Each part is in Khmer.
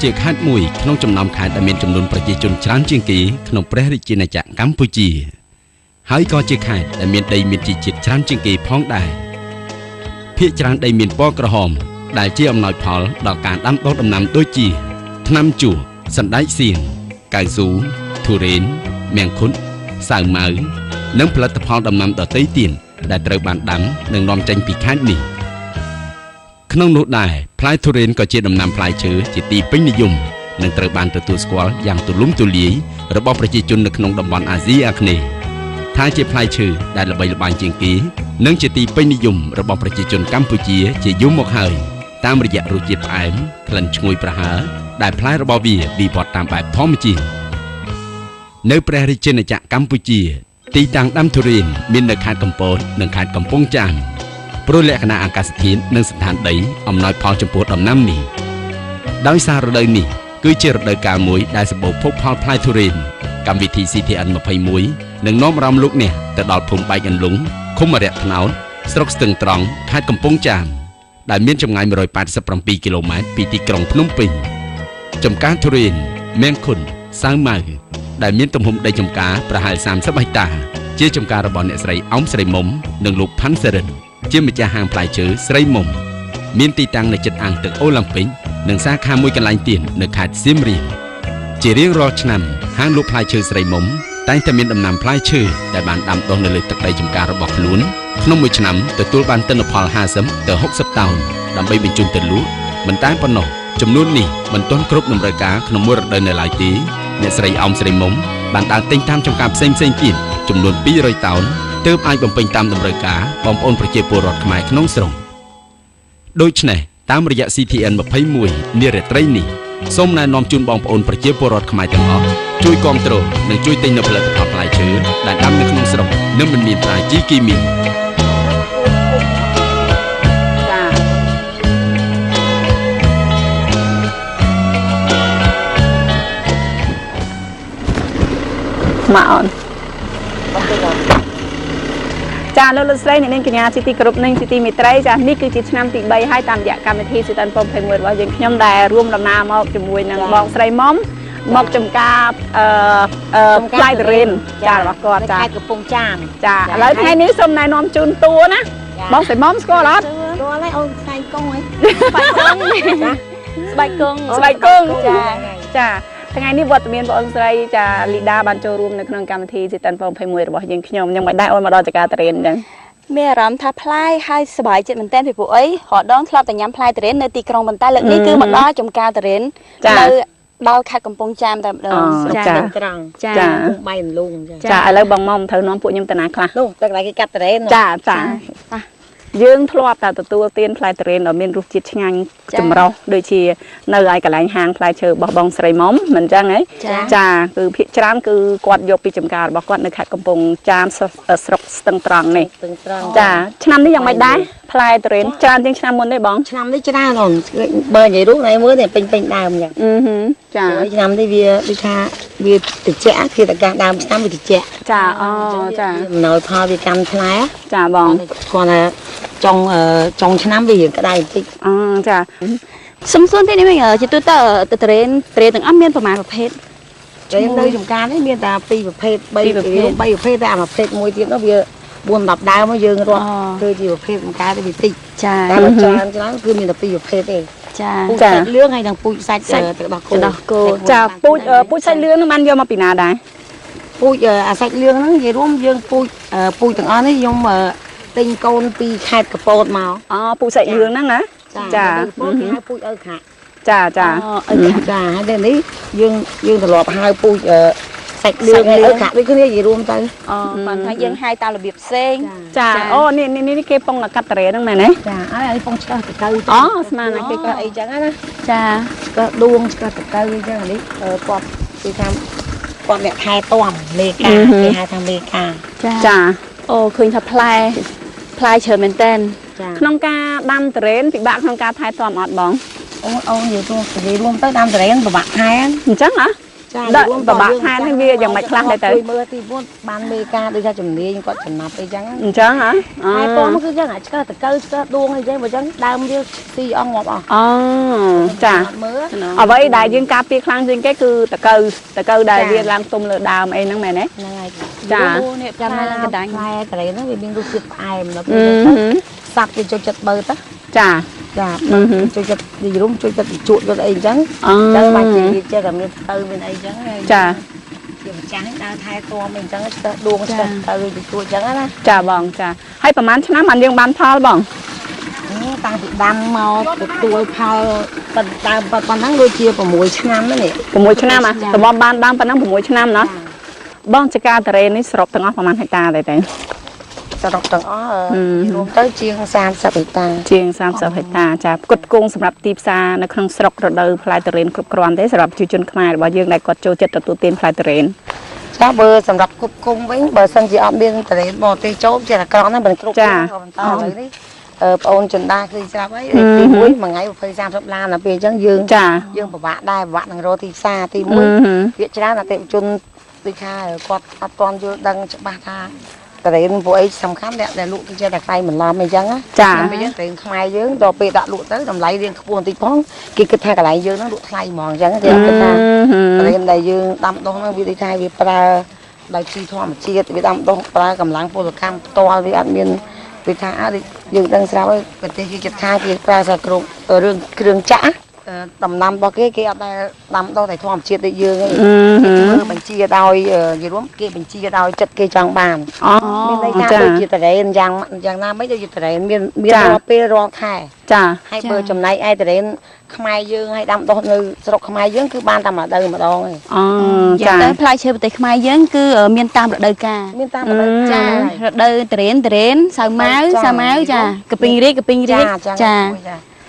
ជាខេត្តមួយក្នុងចំណោមខេត្តដែលមានចំនួនប្រជាជនច្រើនជាងគេក្នុងព្រះរាជាណាចក្រកម្ពុជាហើយក៏ជាខេត្តដែលមានដីមានជីជាតិច្រើនជាងគេផងដែរភាគច្រើនដីមានពណ៌ក្រហមដែលជាអំណោយផលដល់ការដាំដុះដំណាំដូចជាថ្នាំជក់សណ្តែកសៀងកៅស៊ូទុរេនមៀងខុតសាវម៉ៅនិងផលិតផលដំណាំដទៃទៀតដែលត្រូវបានដាំនិងនាំចេញពីខេត្តនេះក្នុងនោះដែរផ្លែទុរេនក៏ជាដំណាំផ្លែឈើជាទីពេញនិយមនិងត្រូវបានទទួលស្គាល់យ៉ាងទូលំទូលាយរបស់ប្រជាជននៅក្នុងតំបន់អាស៊ីអាគ្នេយ៍ថាជាផ្លែឈើដែលល្បីល្បាញជាងគេនិងជាទីពេញនិយមរបស់ប្រជាជនកម្ពុជាជាយូរមកហើយតាមរយៈរសជាតិផ្អែមក្លិនឈ្ងុយប្រហើរដែលផ្លែរបស់វាវិវត្តតាមបែបធម្មជាតិនៅព្រះរាជាណាចក្រកម្ពុជាទីតាំងដាំទុរេនមាននៅខេត្តកំពតនិងខេត្តកំពង់ចាមព្រោះលក្ខណៈអាកាសធាតុនិងស្ថានដីអំណោយផលចំពោះដំណាំនេះដោយសាររដូវនេះគឺជារដូវកាលមួយដែលសម្បូរភោគផលផ្លែទុរេនកម្មវិធី CTN 21នឹងនាំអារម្មណ៍លោកអ្នកទៅដល់ភូមិបែកអន្លង់ឃុំអរិយថ្នោតស្រុកស្ទឹងត្រង់ខេត្តកំពង់ចាមដែលមានចម្ងាយ187គីឡូម៉ែត្រពីទីក្រុងភ្នំពេញចំការទុរេនមៀងខុនសាវម៉ៅដែលមានទំហំដីចំការប្រហែល30ហិកតាជាចំការរបស់អ្នកស្រីអោមស្រីមុំនិងលោកផាន់សេរិនជាម្ចាស់ហាងផ្លែឈើស្រីមុំមានទីតាំងនៅជិតអាងទឹកអូឡ িম্প ិកនិងសាខាមួយកន្លែងទៀតនៅខេត្តសៀមរាបជារៀងរាល់ឆ្នាំហាងលក់ផ្លែឈើស្រីមុំតែងតែមានដំណាំផ្លែឈើដែលបានដាំដុះនៅលើទឹកដីចំការរបស់ខ្លួនក្នុងមួយឆ្នាំទទួលបានទិន្នផល50ទៅ60តោនដើម្បីបញ្ជូនទៅលក់មិនតែប៉ុណ្ណោះចំនួននេះមិនទាន់គ្រប់តម្រូវការក្នុងមួយរដូវនៅឡើយទេអ្នកស្រីអោមស្រីមុំបានដើរទិញតាមចំការផ្សេងៗទៀតចំនួន200តោនទើបអាចបំពេញតាមតម្រូវការបងប្អូនប្រជាពលរដ្ឋខ្មែរក្នុងស្រុកដូច្នេះតាមរយៈ CTN 21នារាត្រីនេះសូមណែនាំជូនបងប្អូនប្រជាពលរដ្ឋខ្មែរទាំងអស់ជួយគាំទ្រនិងជួយទិញនូវផលិតផលផ្លែឈើដែលដាំនៅក្នុងស្រុកនិងមិនមានត្រាជីគីមីមកអូនចាលោកលោកស្រីអ្នកនាងកញ្ញាជាទីគោរពនិងជាទីមេត្រីចានេះគឺជាឆ្នាំទី3ហើយតាមរយៈកម្មវិធីសិតន21របស់យើងខ្ញុំដែលរួមដំណើរមកជាមួយនឹងបងស្រីមុំមកចំការផ្លែទុរេនចារបស់គាត់ចាខេត្តកំពង់ចាមចាឥឡូវថ្ងៃនេះសូមណែនាំជូនតួណាបងស្រីមុំស្គាល់អត់ស្គាល់ហើយអូនស្បែកកុងហើយស្បែកកុងស្បែកកុងចាថ្ងៃនេះវត្តមានបងអូនស្រីចាលីដាបានចូលរួមនៅក្នុងកម្មវិធីសិតន21របស់យើងខ្ញុំយ៉ាងមិនដែរអូនមកដល់ចការទុរេនអញ្ចឹងមានអារម្មណ៍ថាផ្លែហើយសប្បាយចិត្តមែនទែនពីព្រោះអីរដងធ្លាប់តែញ៉ាំផ្លែទុរេននៅទីក្រុងប៉ុន្តែលើកនេះគឺមកដល់ចំការទុរេននៅដល់ខេត្តកំពង់ចាមតែម្ដងចាត្រង់ចាបៃអន្លង់ចាឥឡូវបងមកត្រូវនាំពួកខ្ញុំទៅណាខ្លះនោះទឹកឡៃគេកាត់ទុរេនចាយើងធ្លាប់តែទទួលទានផ្លែទុរេនដ៏មានរសជាតិឆ្ងាញ់ចម្រុះដូចជានៅឯកន្លែងហាងផ្លែឈើរបស់បងស្រីមុំមិនអញ្ចឹងហ៎ចាគឺភាគច្រើនគឺគាត់យកពីចំការរបស់គាត់នៅខេត្តកំពង់ចាមស្រុកស្ទឹងត្រង់នេះចាឆ្នាំនេះយ៉ាងម៉េចដែរផ្លែទុរេនច្រើនជាងឆ្នាំមុនទេបងឆ្នាំនេះច្រើនហ៎បើនិយាយរូបណៃមើលនេះពេញដើមអញ្ចឹងចាឆ្នាំនេះវាដូចថាវាត្រជាក់ធាតុអាកាសដើមឆ្នាំវាត្រជាក់ចាអូចាអំណោយផលវាកាន់ផ្លែចាបងគាត់ថាចុងឆ្នាំវាក្តៅបន្តិចចាសំសួនទីនេះវិញជាទូទៅទុរេនទាំងអស់មានប្រមាណប្រភេទចានៅចំការនេះមានតែ2ប្រភេទ3ប្រភេទតែប្រភេទមួយទៀតនោះវា4-10ដើមមកយើងរស់គឺជាប្រភេទចំការទៅវាតិចចាតែច្រើនគឺមានតែ2ប្រភេទទេចាពូជសាច់លឿងហើយនិងពូជសាច់ទឹកដោះគោចាពូជសាច់លឿងហ្នឹងបានយកមកពីណាដែរពូជអាសាច់លឿងហ្នឹងនិយាយរួមយើងពូជទាំងអស់នេះខ្ញុំទិញកូនពីខេត្តកពតមកពូជសាច់លឿងហ្នឹងណាចាពូជគេហៅពូជឪខាចាចាហើយនេះយើងត្រឡប់ហៅពូជសាច់លឿងឪខាដូចគ្នានិយាយរួមទៅគាត់ថាយើងហៅតាមរបៀបផ្សេងចាអូនេះគេពងកាត់តារ៉េហ្នឹងមែនទេចាអានេះពងឆ្កឹះតកៅស្មានតែគេក៏អីចឹងណាចាឆ្កឹះដួងឆ្កឹះតកៅអីចឹងនេះគាត់គេថាគាត់អ្នកថែទាំមេកាគេហៅថាមេកាចាអូឃើញថាផ្លែច្រើនមែនតើក្នុងការដាំទុរេនពិបាកក្នុងការថែទាំអត់បងអូននិយាយរួមទៅដាំទុរេនពិបាកថែអញ្ចឹងហ៎ បបាក់ខានវាយ៉ាងម៉េចខ្លះដែរទៅមើលទី4បានមេការដូចថាជំនាញគាត់ចំណាប់អីចឹងអញ្ចឹងហ៎ហើយពណ៌មកគឺចឹងឆ្កឹះតកៅឆ្កឹះដួងអីចឹងបើចឹងដើមវាស៊ីអស់ងាប់អស់អូចាអ្វីដែលយើងការពារខ្លាំងជាងគេគឺតកៅដែលវាឡើងទុំលើដើមអីហ្នឹងមែនទេហ្នឹងហើយចានេះចាំឡើងកណ្ដាញ់ផ្លែត្រេនហ្នឹងវាមានរសជាតិផ្អែមដល់ពេលសាប់វាចូលចិត្តបើទៅចាចូលចិត្តនិយាយរួមចូលចិត្តជក់យកអីអញ្ចឹងចឹងបាច់ជាវាចេះតែមានទៅមានអីចឹងចាជាម្ចាស់ដើរថែទាំអីចឹងស្ទើរដួងស្ទើរទៅវាជួយចឹងណាចាបងចាហើយប្រហែលឆ្នាំបានយើងបានផលបងតាំងពីដាំមកទទួលផលដើមប៉ុណ្ណឹងដូចជា6ឆ្នាំនេះ6ឆ្នាំសម្រាប់បានដើមប៉ុណ្ណឹង6ឆ្នាំណាបងចការតារ៉េនេះសរុបទាំងអស់ប្រហែលហិកតាដែរតែសរុបទាំងអស់រួមទៅជាង30ហិកតាជាង30ហិកតាចាផ្គត់ផ្គង់សម្រាប់ទីផ្សារនៅក្នុងស្រុករដូវផ្លែតារ៉េនគ្រប់គ្រាន់ទេសម្រាប់ប្រជាជនខ្មែររបស់យើងដែលគាត់ចូលចិត្តទទួលទានផ្លែតារ៉េនចាបើសម្រាប់គ្រប់គុំវិញបើសិនជាអត់មានតារ៉េនមកទេចូលជាអាក្រក់ណាស់មិនគ្រប់ចាបន្តឥឡូវនេះបងអូនចិន្តាគឺស្រាប់ហើយទី1មួយថ្ងៃ20-30ឡានដល់ពេលអញ្ចឹងយើងពិបាកដែរពិបាកនឹងរកទីផ្សារទី1វាច្រើនអតិថិជនដូចថាគាត់អត់ទាន់យល់ដឹងច្បាស់ថាតារ៉េនពួកអីសំខាន់អ្នកដែលលក់គឺជាតែខ្សែបន្លំអីចឹងចាពេលយើងតារ៉េនខ្មែរយើងដល់ពេលដាក់លក់ទៅតម្លៃរៀងខ្ពស់បន្តិចផងគេគិតថាកន្លែងយើងហ្នឹងលក់ថ្លៃហ្មងអញ្ចឹងគេគិតថាតារ៉េនដែលយើងដាំដុះហ្នឹងវាដូចថាវាប្រើដោយជីធម្មជាតិវាដាំដុះប្រើកម្លាំងពលកម្មផ្ទាល់វាអត់មានវាថាយើងដឹងស្រាប់ហើយប្រទេសគេចិត្តថាគេប្រើសារគ្រប់រឿងគ្រឿងចាក់ដំណាំរបស់គេអត់ដែលដាំដុះតែធម្មជាតិដូចយើងទេធ្វើបញ្ជាដោយនិយាយរួមគេបញ្ជាដោយចិត្តគេចង់បានមានន័យថាដូចជាតារ៉េនយ៉ាងណាមិនដូចជាតារ៉េនមានរាល់ពេលរាល់ខែចាហើយបើចំណែកឯតារ៉េនខ្មែរយើងឲ្យដាំដុះនៅស្រុកខ្មែរយើងគឺបានតែមួយដៅម្ដងឯងចាតែផ្លែឈើប្រទេសខ្មែរយើងគឺមានតាមរដូវកាលមានតាមរដូវចារដូវតារ៉េនសាវម៉ាវចាកពីងរាជ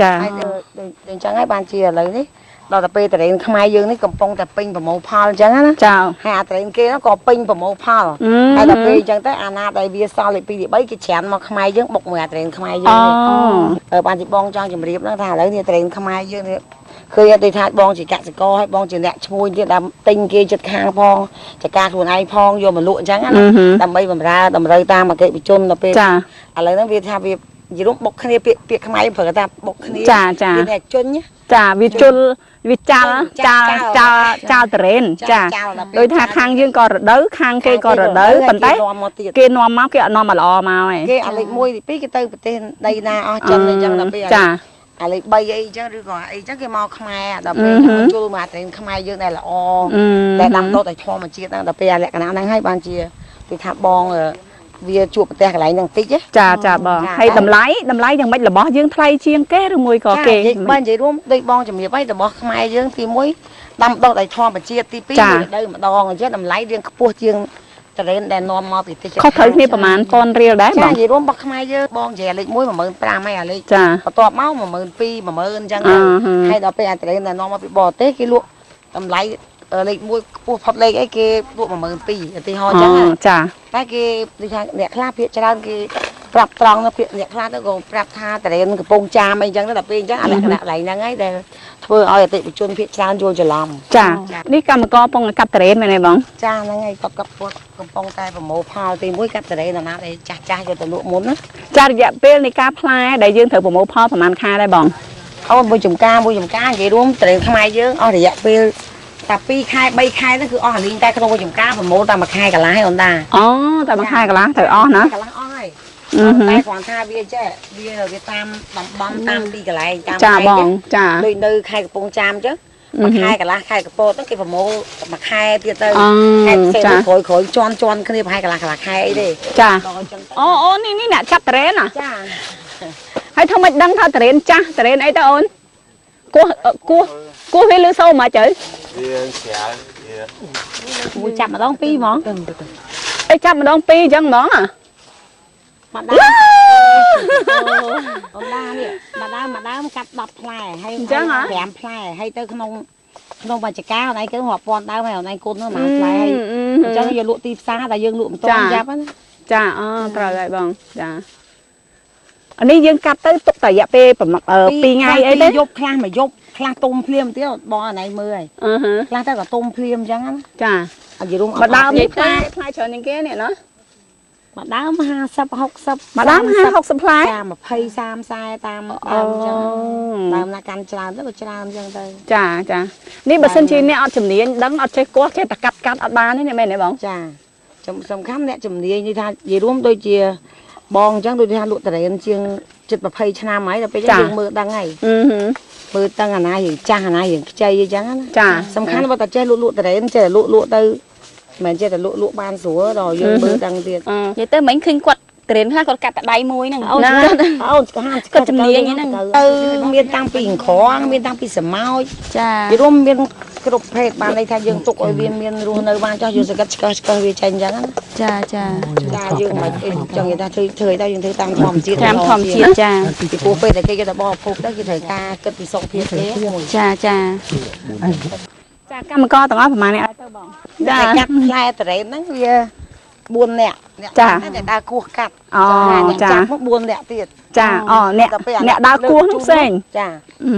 ចាហើយដូចអញ្ចឹងហើយបានជាឥឡូវនេះដល់តែពេលតារ៉េនខ្មែរយើងនេះកំពុងតែពេញប្រមូលផលអញ្ចឹងណាចាហើយអាតារ៉េនគេក៏ពេញប្រមូលផលហើយដល់ពេលអញ្ចឹងទៅអាណាដែលវាសល់លេខ2លេខ3គេច្រានមកខ្មែរយើងបុកមួយអាតារ៉េនខ្មែរយើងបានជាបងចង់ជម្រាបហ្នឹងថាឥឡូវនេះតារ៉េនខ្មែរយើងនេះឃើញតែថាបងជាកសិករហើយបងជាអ្នកឈ្មោះទៀតដើម្បីទិញគេចិត្តខាងផងចការខ្លួនឯងផងយកមកលក់អញ្ចឹងណាដើម្បីបម្រើតម្រូវតាមអតិថិជនដល់ពេលឥឡូវហ្នឹងវាថាវានិយាយរួមបុកគ្នាពាក្យខ្មែរប្រើថាបុកគ្នាវាតែជន់ចាវាជលវាចាល់តារ៉េនចាដោយថាខាងយើងក៏រដូវខាងគេក៏រដូវប៉ុន្តែគេនាំមកគេអត់នាំមកល្អមកឯងគេអាលេខ1ទី2គេទៅប្រទេសដីណាអស់ចិនអញ្ចឹងដល់ពេលចាអាលេខ3អីអញ្ចឹងឬក៏អីអញ្ចឹងគេមកខ្មែរដល់ពេលជុលមកតារ៉េនខ្មែរយើងដែលល្អដែលដាំដុះតែធម្មជាតិហ្នឹងដល់ពេលអាលក្ខណៈហ្នឹងហើយបានជាគេថាបងវាជួបប្រទេសកន្លែងហ្នឹងតិចចាបងហើយតម្លៃយ៉ាងម៉េចរបស់យើងថ្លៃជាងគេឬមួយក៏គេបើនិយាយរួមដូចបងជំរាបហើយរបស់ខ្មែរយើងទី1ដាំដុះដោយធម្មជាតិទី2រដូវម្ដងអញ្ចឹងតម្លៃរៀងខ្ពស់ជាងតារ៉េនដែលនាំមកពីប្រទេសខុសត្រូវគ្នាប្រហែលប៉ុនរៀលដែរបងនិយាយរួមរបស់ខ្មែរយើងបងនិយាយលេខ1 15000ហើយអាលេខចាបន្ទាប់មក12000 10000អញ្ចឹងហើយដល់ពេលអាតារ៉េនដែលនាំមកពីបរទេសគេលក់តម្លៃលេខ1ខ្ពស់ផុតលេខអីគេលក់12000ឧទាហរណ៍អញ្ចឹងចាតែគេដូចថាអ្នកខ្លះភាគច្រើនគេប្រាប់ត្រង់ទៅភាគអ្នកខ្លះទៅក៏ប្រាប់ថាតារ៉េនកំពង់ចាមអីចឹងទៅដល់ពេលអញ្ចឹងអាលក្ខណៈកន្លែងហ្នឹងហើយដែលធ្វើឲ្យអតិថិជនភាគច្រើនយល់ច្រឡំចានេះកម្មករពងកាប់តារ៉េនមែនទេបងចាហ្នឹងហើយគាត់កាប់ពុតកំពុងតែប្រមូលផលទី1កាប់តារ៉េនអាណាដែលចាស់យកទៅលក់មុនណាចារយៈពេលនៃការផ្លែដែលយើងត្រូវប្រមូលផលប្រហែលខែដែរបងអូនមួយចំការនិយាយរួមតារ៉េនខ្មែរយើងអស់រយៈពេលតែ2ខែ3ខែហ្នឹងគឺអស់អាលីងតែក្នុងមួយចំការប្រមូលតែ1ខែកន្លះហើយអូនតាអូតែ1ខែកន្លះត្រូវអស់ណាកន្លះអស់ហើយតែគ្រាន់ថាវាចេះវាតាមតំបន់តាមទីកន្លែងតាមចាបងចាដូចនៅខេត្តកំពង់ចាមអញ្ចឹង1ខែកន្លះខែកពតហ្នឹងគេប្រមូល1ខែទៀតទៅខែផ្សេងក្រោយជាន់គ្នាប្រហែលកន្លះខែអីទេចាអូនេះអ្នកចាប់តារ៉េនចាហើយធ្វើម៉េចដឹងថាតារ៉េនចាស់តារ៉េនអីទៅអូនគោះវាលឺសូមមកទៅវាស្រាលមួយចាប់ម្ដង2ហ្មងអីចាប់ម្ដង2អញ្ចឹងហ្មងមកដើមអូនឡានេះមកដើមកាត់10ផ្លែហើយ5ផ្លែហើយទៅក្នុងបច្ចការអូនឯងគឺរាប់ពាន់ដើមហើយអូនឯងគុណនោះមកផ្លែហើយអញ្ចឹងយកលក់ទីផ្សារតែយើងលក់មិនទាន់ចាប់ណាចាត្រូវហើយបងចាអានេះយើងកាត់ទៅទុកតែរយៈពេល2ថ្ងៃអីទេយប់ខ្លះមួយយប់ ខ្លះទុំភ្លាមទៀតបងអានេះមើលហើយខ្លះតែក៏ទុំភ្លាមអញ្ចឹងណា ចា អាយរុំ មកដើមនេះផ្លែច្រើនជាងគេនេះណា មកដើម50 60 មកដើម50 60ផ្លែ ចា20 30 40តាមដើមអញ្ចឹងដើមណាកាន់ច្រើនទៅក៏ច្រើនអញ្ចឹងទៅ ចាចានេះបើសិនជាអ្នកអត់ជំនាញដឹងអត់ចេះគាស់ចេះតែកាត់អត់បានទេមែនទេបង ចាសំខាន់អ្នកជំនាញនេះថានិយាយរួមដូចជាបងអញ្ចឹងដូចថាលក់តរ៉េនជាង20ឆ្នាំហើយដល់ពេលយើងមើលដឹងហើយមើលតាំងអាណាយើងចាស់អាណាយើងខ្ចីអញ្ចឹងណា ចា សំខាន់បើតែចេះលក់តរ៉េនចេះលក់ទៅមិនចេះតែលក់បានស្រួលដល់យើងមើលដឹងទៀត និយាយទៅមិញឃើញគាត់ត្រេនខ្លះគាត់កាត់តែដៃមួយហ្នឹងអូន អូនគាត់ជំនាញហ្នឹងទៅមានតាំងពីក្រងមានតាំងពីសមោច ចា ពីរួមមានគ្រប់ភេទបានន័យថាយើងទុកឲ្យវាមានរស់នៅបានចោះយើងសកាត់ឆ្កឹះវាចេញអញ្ចឹងណា ចាចា ចាយើងមិនចង់និយាយថាធ្វើទៅយើងធ្វើតាមធម្មជាតិ តាមធម្មជាតិចា ពីព្រោះពេលតែគេគេតែបោះភពទៅគេត្រូវការគិតពីសុខភាពគេ ចាចាចាកម្មករទាំងអស់ប្រហែលអ្នកទៅបង ចាកាត់ផ្លែតរ៉េនហ្នឹងវា4នាក់តែដើរគោះកាត់ អូចា ចាប់មក4នាក់ទៀត ចាអូអ្នកដើរគោះនោះផ្សេង ចា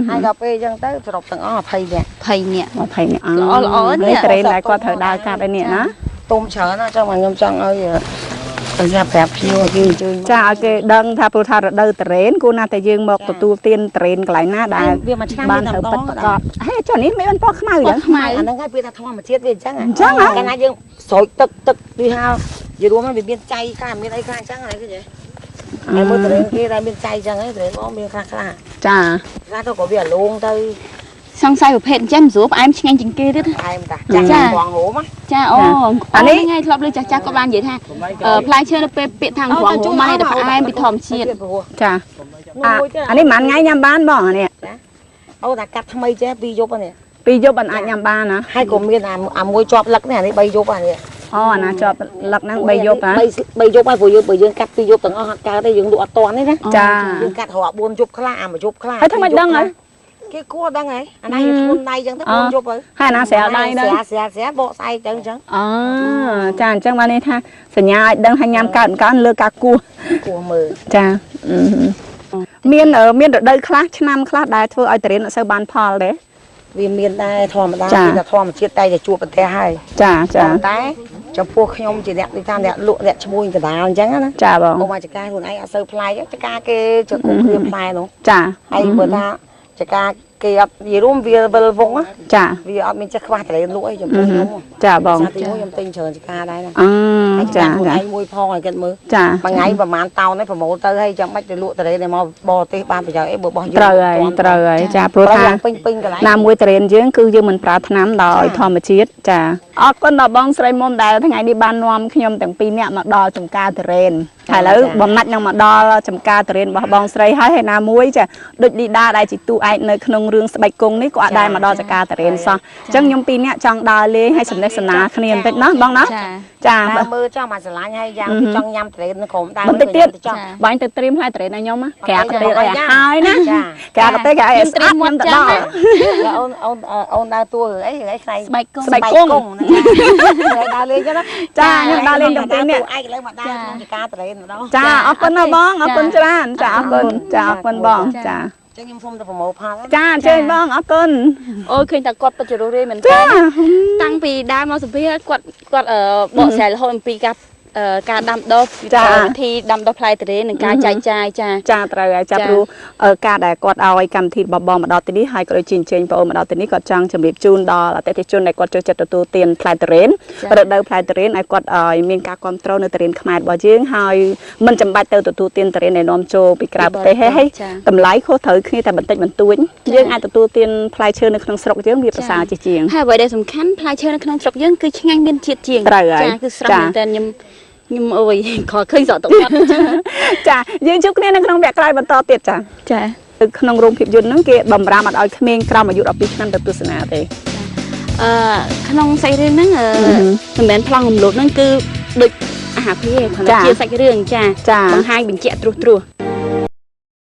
ហើយដល់ពេលអញ្ចឹងទៅសរុបទាំងអស់20នាក់ 20នាក់ល្អនេះត្រេនដែលគាត់ត្រូវដើរកាត់ឯនេះណា ទុំច្រើនណាចឹងមកខ្ញុំចង់ឲ្យទៅញ៉ាំប្រាប់ភ្ញៀវគេអញ្ជើញ ចាឲ្យគេដឹងថាព្រោះថារដូវត្រេនគួរណាតែយើងមកទទួលទានត្រេនកន្លែងណាដែល វាមួយឆ្នាំ បានត្រូវពិតប្រាកដហេចុះនេះមិនបានពណ៌ខ្មៅយ៉ាង ខ្មៅអាហ្នឹងហើយវាថាធម្មជាតិវាអញ្ចឹងកាលណាយើងស្រោចទឹកវាហៅយល់រួមវាមានចៃខ្លះមានអីខ្លះអញ្ចឹងហ្នឹងគឺហ៎ហើយមើលត្រេនគេដែលមានចៃអញ្ចឹងហ្នឹងត្រេនបងមានខ្លះចាខ្លះទៅក៏វាលងទៅ សង្ស័យប្រភេទអញ្ចឹងស្រួលផ្អែមឆ្ងាញ់ជាងគេទៀត ផ្អែមតាចាស់បងហូម ចាអូអានេះថ្ងៃធ្លាប់លើចាស់ក៏បាននិយាយថាផ្លែឈើនៅពេលពាក្យថាងរងហូមមកតែផ្អែមពីធម្មជាតិចាអានេះមិនថ្ងៃញ៉ាំបានបងអានេះ អូតែកាត់ថ្មីចេះ2យប់ហ្នឹង 2យប់អាចញ៉ាំបានណា ហើយក៏មានអាមួយជាប់លឹកនេះអានេះ3យប់អានេះ អូអាណាជាប់លឹកហ្នឹង3យប់ហ៎ 3យប់ហើយព្រោះយើងកាត់2យប់ទាំងអស់អត់កើតទេយើងលក់អត់តាន់ទេណាចាយើងកាត់រាប់4យប់ខ្លះអា1យប់ខ្លះ ហើយធ្វើមិនដឹងហ៎ គេគួរដឹងហ៎អាណាយើងខ្លួនដៃចឹងទៅ4យប់ហើយ ហើយអាណាស្រាលដៃទៅ ស្រាបកស្អែកទៅចឹង អូចាអញ្ចឹងបាននេះថាសញ្ញាឲ្យដឹងឲ្យញ៉ាំកើតលើការគោះ គួរមើល ចាមានរដូវខ្លះឆ្នាំខ្លះដែលធ្វើឲ្យតរៀនអត់សូវបានផលទេ វាមានដែរធម្មតាគឺថាធម្មជាតិតែជួបប្រទេសហើយ ចាចា តែចំពោះខ្ញុំជាអ្នកដូចថាអ្នកលក់អ្នកឈ្មោះកណ្ដាលអញ្ចឹងណា ចាបង មកមកចការខ្លួនឯងអត់សូវផ្លែចការគេចគុំគ្រាផ្លែនោះ ចា ហើយបើថាចការគេអត់និយាយរួមវាវិលវង ចា វាអត់មានចេះខ្វះតរេនលក់អីចំពោះខ្ញុំ ចាបង សាទីមួយខ្ញុំទិញច្រើនចការដែរណា ចា ខ្លួនឯងមួយផងឲ្យគិតមើល ចា មួយថ្ងៃប្រហែលតោននេះប្រមូលទៅហើយចាំបាច់ទៅលក់តរេនមកបរទេសបានប្រយោជន៍អីបើបោះយើង ត្រូវហើយចាព្រោះថា ពេញកន្លែង ណាមួយតរៀនយើងគឺយើងមិនប្រើថ្នាំដោយធម្មជាតិចាអរគុណដល់បងស្រីមុំដែលថ្ងៃនេះបាននាំខ្ញុំទាំងពីរនាក់មកដល់ចំការតរៀនហើយឥឡូវបំណាច់នឹងមកដល់ចំការតរៀនរបស់បងស្រីហើយណាមួយចាដូចលីដាដែលជាតួឯកនៅក្នុងរឿងស្បែកគង់នេះក៏អាចដែរមកដល់ចំការតរៀនសោះអញ្ចឹងខ្ញុំពីរនាក់ចង់ដើរលេងឲ្យសំណេះសំណាលគ្នាបន្តិចណាបងណាចា មើលចង់មកឆ្លាញ់ហើយយ៉ាងចង់ញ៉ាំតរេននៅក្រុមដែរ បន្តិចទៀតបាញ់ទៅត្រៀមផ្លែតរេនឲ្យខ្ញុំក្រាបកទេឲ្យហើយណាក្រាបកទេគេឲ្យស្អាតខ្ញុំទៅដល់ អូនដើរតួអីខ្លែង ស្បែកគង់ដើរលេងចឹងណា ចាខ្ញុំដើរលេងទាំងពីរនាក់ ឯងឡើងមកដើរក្នុងចការតរេនម្ដង ចាអរគុណណាបងអរគុណច្រើនចាអរគុណចាអរគុណបងចា ចឹងខ្ញុំសូមទៅប្រមូលផល ចាអញ្ជើញបងអរគុណអូយឃើញតែគាត់ពិតជារស់រាយមែនតើតាំងពីដើមមកសម្ភារគាត់បកស្រាយរហូតអំពីការដាំដុះវិធីដាំដុះផ្លែតរេននិងការចែកចាយចាត្រូវហើយចាព្រោះការដែលគាត់ឲ្យកម្មវិធីរបស់បងមកដល់ទីនេះហើយក៏ដូចជាអញ្ជើញបងអូនមកដល់ទីនេះគាត់ចង់ជម្រាបជូនដល់អតិថិជនដែលគាត់ចូលចិត្តទទួលទានផ្លែតរេនរដូវផ្លែតរេនឲ្យគាត់ឲ្យមានការគ្រប់គ្រងនៅតរេនខ្មែររបស់យើងហើយមិនចាំបាច់ទៅទទួលទានតរេនដែលនាំចូលពីក្រៅប្រទេសហើយតម្លៃខុសត្រូវគ្នាតែបន្តិចបន្តួចយើងអាចទទួលទានផ្លែឈើនៅក្នុងស្រុកយើងវាប្រសើរជាងហើយអ្វីដែលសំខាន់ផ្លែឈើនៅក្នុងស្រុកយើងគឺឆ្ងាញ់មានជាតិជាងចាគឺស្រស់មែនតើខ្ញុំអូយខកឃើញស្រកទឹកមាត់ចាយើងជួបគ្នានៅក្នុងវគ្គក្រោយបន្តទៀតចាក្នុងរោងភាពយន្តហ្នឹងគេបំរាមអត់ឲ្យក្មេងក្រោមអាយុ12ឆ្នាំទៅទស្សនាទេក្នុងសាច់រឿងហ្នឹងមិនមែនប្លង់រំលោភហ្នឹងគឺដូចអាហារព្រាគ្រាន់តែជាសាច់រឿងចាបង្ហាញបញ្ជាក់ត្រួស